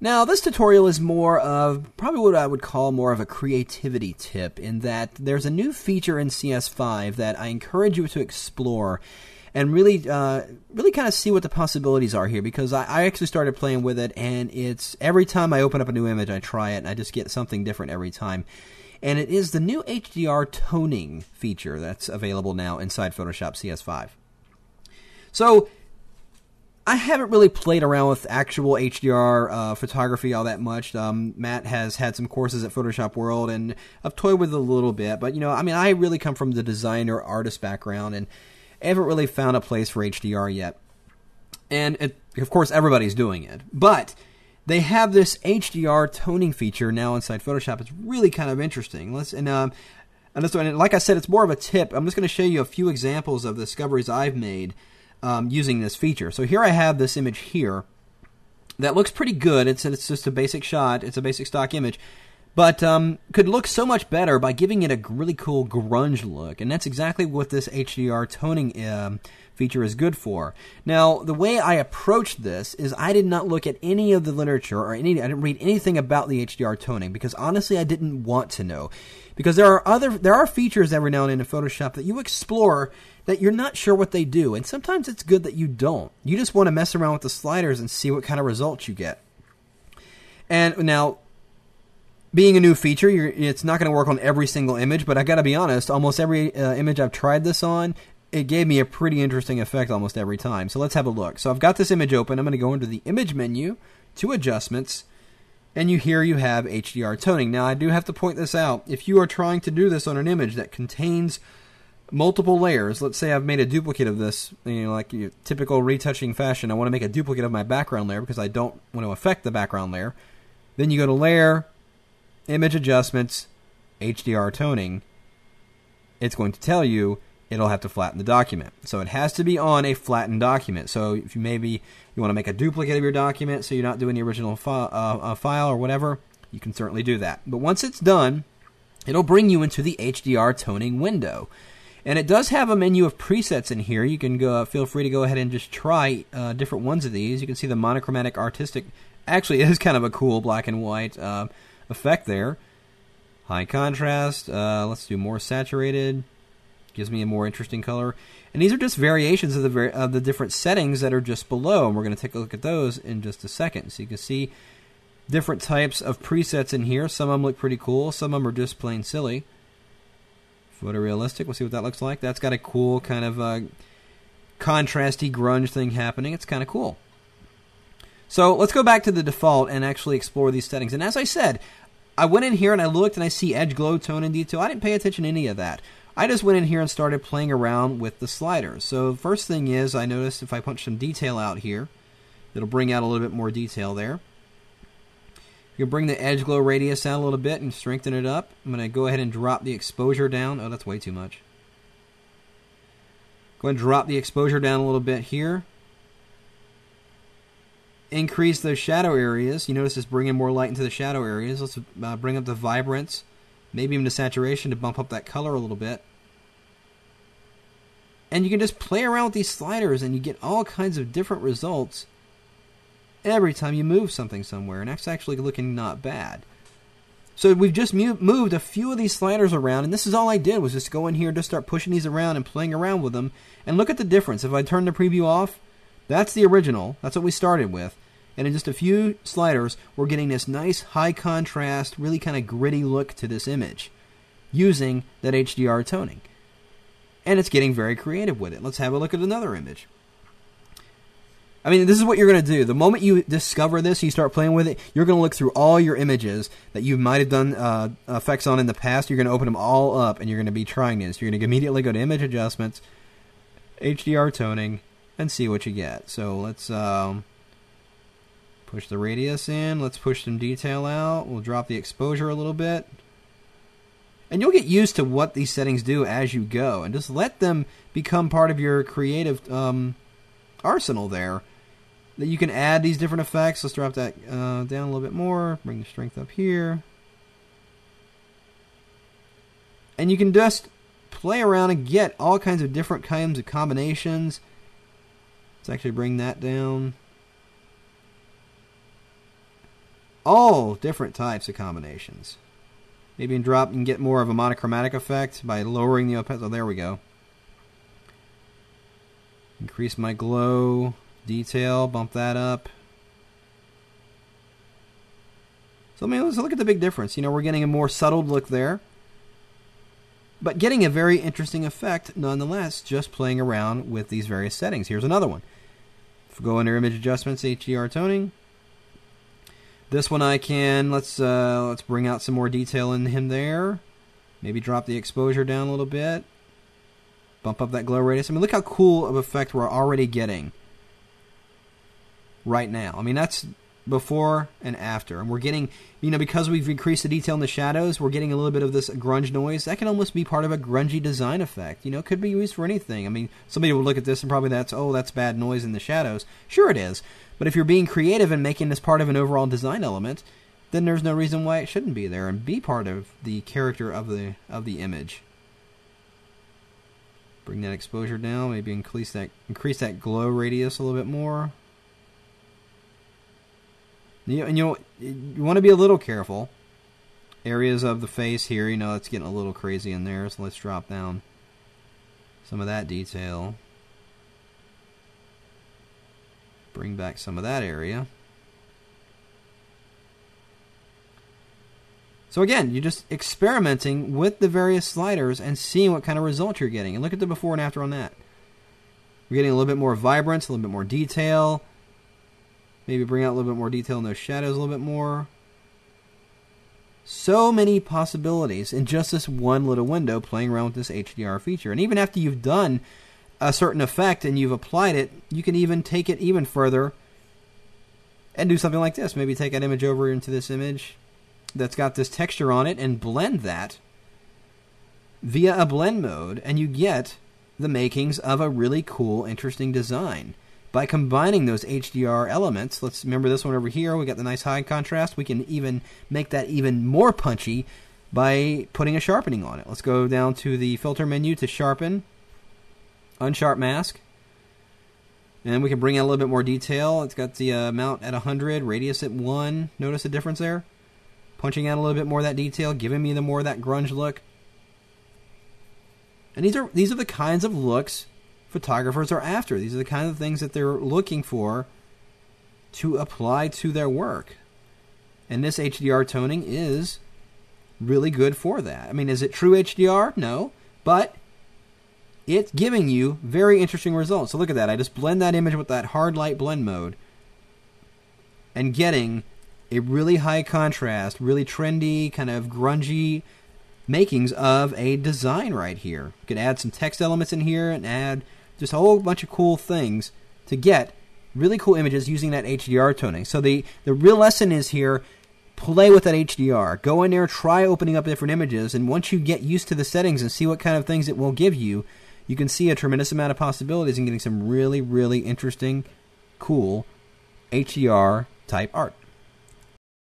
Now, this tutorial is more of probably what I would call more of a creativity tip, in that there's a new feature in CS5 that I encourage you to explore and really kind of see what the possibilities are here, because I actually started playing with it, and it's every time I open up a new image, I try it, and I just get something different every time. And it is the new HDR toning feature that's available now inside Photoshop CS5. So I haven't really played around with actual HDR photography all that much. Matt has had some courses at Photoshop World, and I've toyed with it a little bit. But, I really come from the designer, artist background, and I haven't really found a place for HDR yet. And, of course, everybody's doing it. But they have this HDR toning feature now inside Photoshop. It's really kind of interesting. And like I said, it's more of a tip. I'm just going to show you a few examples of discoveries I've made using this feature. So here I have this image here that looks pretty good. It's just a basic shot. It's a basic stock image. But could look so much better by giving it a really cool grunge look. And that's exactly what this HDR toning feature is good for. Now, the way I approached this is I did not look at any of the literature or I didn't read anything about the HDR toning, because honestly I didn't want to know. Because there are features every now and then in Photoshop that you explore that you're not sure what they do, and sometimes it's good that you don't. You just want to mess around with the sliders and see what kind of results you get. And now, being a new feature, it's not going to work on every single image, but I got to be honest, almost every image I've tried this on, it gave me a pretty interesting effect almost every time. So let's have a look. So I've got this image open. I'm going to go into the image menu, to adjustments, and here you have HDR toning. Now, I do have to point this out. If you are trying to do this on an image that contains multiple layers, let's say I've made a duplicate of this, like your typical retouching fashion, I want to make a duplicate of my background layer because I don't want to affect the background layer. Then you go to Layer, Image Adjustments, HDR Toning. It's going to tell you it'll have to flatten the document. So it has to be on a flattened document. So if you want to make a duplicate of your document so you're not doing the original file or whatever, you can certainly do that. But once it's done, it'll bring you into the HDR Toning window. And it does have a menu of presets in here. You can feel free to go ahead and just try different ones of these. You can see the monochromatic artistic. Actually, it is kind of a cool black and white effect there. High contrast. Let's do more saturated. Gives me a more interesting color. And these are just variations of the different settings that are just below. And we're going to take a look at those in just a second. So you can see different types of presets in here. Some of them look pretty cool. Some of them are just plain silly. Photorealistic. We'll see what that looks like. That's got a cool kind of contrasty grunge thing happening. It's kind of cool. So let's go back to the default and actually explore these settings. And as I said, I went in here and I looked and I see edge, glow, tone, and detail. I didn't pay attention to any of that. I just went in here and started playing around with the sliders. So the first thing is, I noticed if I punch some detail out here, it'll bring out a little bit more detail there. You can bring the edge glow radius out a little bit and strengthen it up. I'm going to go ahead and drop the exposure down. Oh, that's way too much. Go ahead and drop the exposure down a little bit here. Increase those shadow areas. You notice it's bringing more light into the shadow areas. Let's bring up the vibrance, maybe even the saturation to bump up that color a little bit. And you can just play around with these sliders and you get all kinds of different results every time you move something somewhere, and that's actually looking not bad. So we've just moved a few of these sliders around, and this is all I did was just go in here and just start pushing these around and playing around with them. And look at the difference. If I turn the preview off, that's the original. That's what we started with. And in just a few sliders, we're getting this nice high contrast, really kind of gritty look to this image using that HDR toning. And it's getting very creative with it. Let's have a look at another image. I mean, this is what you're going to do. The moment you discover this, you start playing with it, you're going to look through all your images that you might have done effects on in the past. You're going to open them all up, and you're going to be trying this. You're going to immediately go to Image Adjustments, HDR Toning, and see what you get. So let's push the radius in. Let's push some detail out. We'll drop the exposure a little bit. And you'll get used to what these settings do as you go, and just let them become part of your creative arsenal there. That you can add these different effects. Let's drop that down a little bit more. Bring the strength up here. And you can just play around and get all kinds of different kinds of combinations. Let's actually bring that down. all different types of combinations. Maybe you can get more of a monochromatic effect by lowering the opacity. Oh, there we go. Increase my glow detail, bump that up. So I mean, let's look at the big difference. You know, we're getting a more subtle look there, but getting a very interesting effect nonetheless, just playing around with these various settings. Here's another one. If we go under Image Adjustments, HDR Toning. This one I can, let's bring out some more detail in him there. Maybe drop the exposure down a little bit. Bump up that glow radius. I mean, look how cool of effect we're already getting right now. I mean, that's before and after. And we're getting, you know, because we've increased the detail in the shadows, we're getting a little bit of this grunge noise. That can almost be part of a grungy design effect. You know, it could be used for anything. I mean, somebody will look at this and probably that's bad noise in the shadows. Sure it is. But if you're being creative and making this part of an overall design element, then there's no reason why it shouldn't be there and be part of the character of the image. Bring that exposure down, maybe increase that glow radius a little bit more. You want to be a little careful. Areas of the face here, you know, it's getting a little crazy in there, so let's drop down some of that detail. Bring back some of that area. So again, you're just experimenting with the various sliders and seeing what kind of results you're getting. And look at the before and after on that. We're getting a little bit more vibrance, a little bit more detail. Maybe bring out a little bit more detail in those shadows a little bit more. So many possibilities in just this one little window playing around with this HDR feature. And even after you've done a certain effect and you've applied it, you can even take it even further and do something like this. Maybe take that image over into this image that's got this texture on it and blend that via a blend mode, and you get the makings of a really cool, interesting design. By combining those HDR elements, let's remember this one over here, we got the nice high contrast. We can even make that even more punchy by putting a sharpening on it. Let's go down to the filter menu to sharpen, unsharp mask, and we can bring out a little bit more detail. It's got the amount at 100, radius at 1. Notice the difference there? Punching out a little bit more of that detail, giving me the more of that grunge look. And these are the kinds of looks photographers are after. These are the kind of things that they're looking for to apply to their work. And this HDR toning is really good for that. I mean, is it true HDR? No. But it's giving you very interesting results. So look at that. I just blend that image with that hard light blend mode and getting a really high contrast, really trendy, kind of grungy makings of a design right here. You can add some text elements in here and add just a whole bunch of cool things to get really cool images using that HDR toning. So the real lesson is here, play with that HDR. Go in there, try opening up different images, and once you get used to the settings and see what kind of things it will give you, you can see a tremendous amount of possibilities in getting some really, really interesting, cool HDR type art.